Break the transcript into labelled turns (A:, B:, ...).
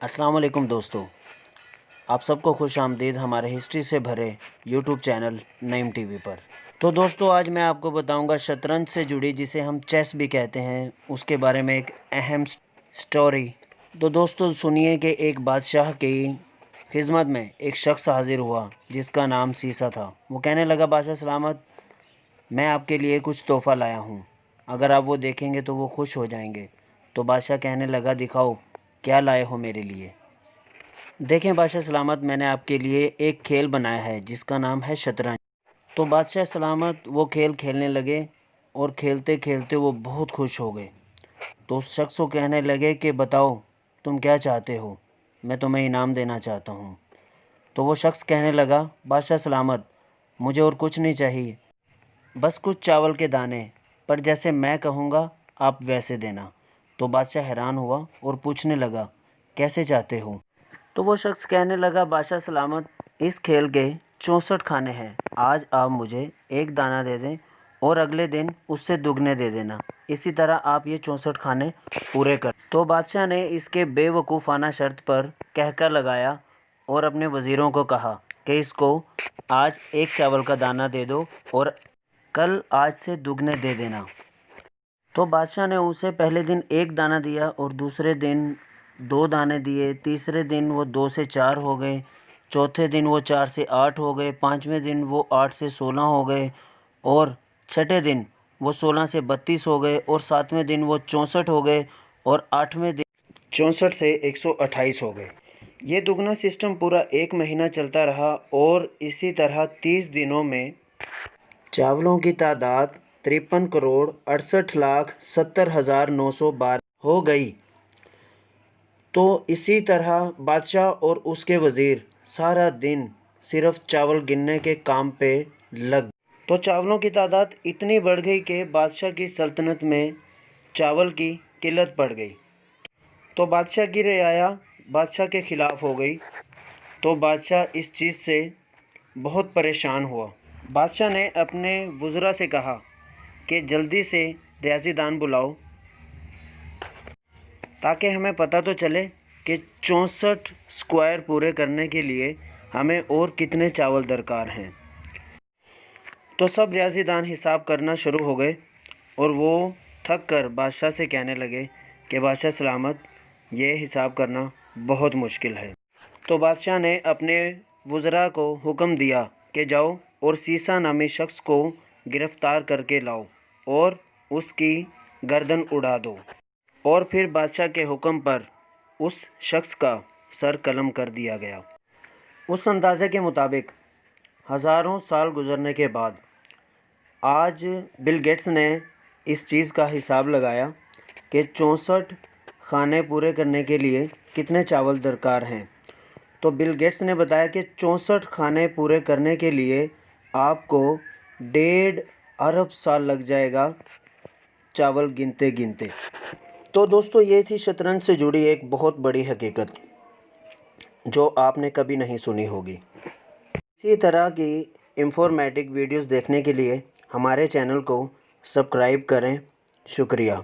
A: अस्सलाम वालेकुम दोस्तों, आप सबको खुश आमदीद हमारे हिस्ट्री से भरे यूट्यूब चैनल नईम टीवी पर। तो दोस्तों, आज मैं आपको बताऊंगा शतरंज से जुड़ी, जिसे हम चेस भी कहते हैं, उसके बारे में एक अहम स्टोरी। तो दोस्तों सुनिए कि एक बादशाह की खिदमत में एक शख्स हाजिर हुआ जिसका नाम सीसा था। वो कहने लगा, बादशाह सलामत, मैं आपके लिए कुछ तोहफ़ा लाया हूँ, अगर आप वो देखेंगे तो वो खुश हो जाएंगे। तो बादशाह कहने लगा, दिखाओ क्या लाए हो मेरे लिए। देखें बादशाह सलामत, मैंने आपके लिए एक खेल बनाया है जिसका नाम है शतरंज। तो बादशाह सलामत वो खेल खेलने लगे और खेलते खेलते वो बहुत खुश हो गए। तो उस शख्स को कहने लगे कि बताओ तुम क्या चाहते हो, मैं तुम्हें इनाम देना चाहता हूँ। तो वो शख्स कहने लगा, बादशाह सलामत, मुझे और कुछ नहीं चाहिए, बस कुछ चावल के दाने, पर जैसे मैं कहूँगा आप वैसे देना। तो बादशाह हैरान हुआ और पूछने लगा, कैसे चाहते हो। तो वो शख्स कहने लगा, बादशाह सलामत, इस खेल के 64 खाने हैं, आज आप मुझे एक दाना दे दें और अगले दिन उससे दुगने दे देना, इसी तरह आप ये 64 खाने पूरे कर। तो बादशाह ने इसके बेवकूफ़ाना शर्त पर कहकर लगाया और अपने वज़ीरों को कहा कि इसको आज एक चावल का दाना दे दो और कल आज से दुगने दे देना। तो बादशाह ने उसे पहले दिन एक दाना दिया और दूसरे दिन 2 दाने दिए, तीसरे दिन वो 2 से 4 हो गए, चौथे दिन वो 4 से 8 हो गए, पाँचवें दिन वो 8 से 16 हो गए और छठे दिन वो 16 से 32 हो गए और सातवें दिन वो 64 हो गए और आठवें दिन 64 से 128 हो गए। ये दुगना सिस्टम पूरा एक महीना चलता रहा और इसी तरह 30 दिनों में चावलों की तादाद 53,68,70,912 हो गई। तो इसी तरह बादशाह और उसके वज़ीर सारा दिन सिर्फ चावल गिनने के काम पे लग। तो चावलों की तादाद इतनी बढ़ गई कि बादशाह की सल्तनत में चावल की किल्लत पड़ गई। तो बादशाह की रियाया बादशाह के ख़िलाफ़ हो गई। तो बादशाह इस चीज़ से बहुत परेशान हुआ। बादशाह ने अपने वज़रा से कहा कि जल्दी से रियाज़ीदान बुलाओ ताकि हमें पता तो चले कि 64 स्क्वायर पूरे करने के लिए हमें और कितने चावल दरकार हैं। तो सब रियाज़ीदान हिसाब करना शुरू हो गए और वो थक कर बादशाह से कहने लगे कि बादशाह सलामत, ये हिसाब करना बहुत मुश्किल है। तो बादशाह ने अपने वज़रा को हुक्म दिया कि जाओ और सीसा नामी शख्स को गिरफ़्तार करके लाओ और उसकी गर्दन उड़ा दो। और फिर बादशाह के हुक्म पर उस शख्स का सर कलम कर दिया गया। उस अंदाज़े के मुताबिक हज़ारों साल गुज़रने के बाद आज बिल गेट्स ने इस चीज़ का हिसाब लगाया कि 64 खाने पूरे करने के लिए कितने चावल दरकार हैं। तो बिल गेट्स ने बताया कि 64 खाने पूरे करने के लिए आपको 1.5 अरब साल लग जाएगा चावल गिनते गिनते। तो दोस्तों, ये थी शतरंज से जुड़ी एक बहुत बड़ी हकीकत जो आपने कभी नहीं सुनी होगी। इसी तरह की इंफॉर्मेटिव वीडियोस देखने के लिए हमारे चैनल को सब्सक्राइब करें। शुक्रिया।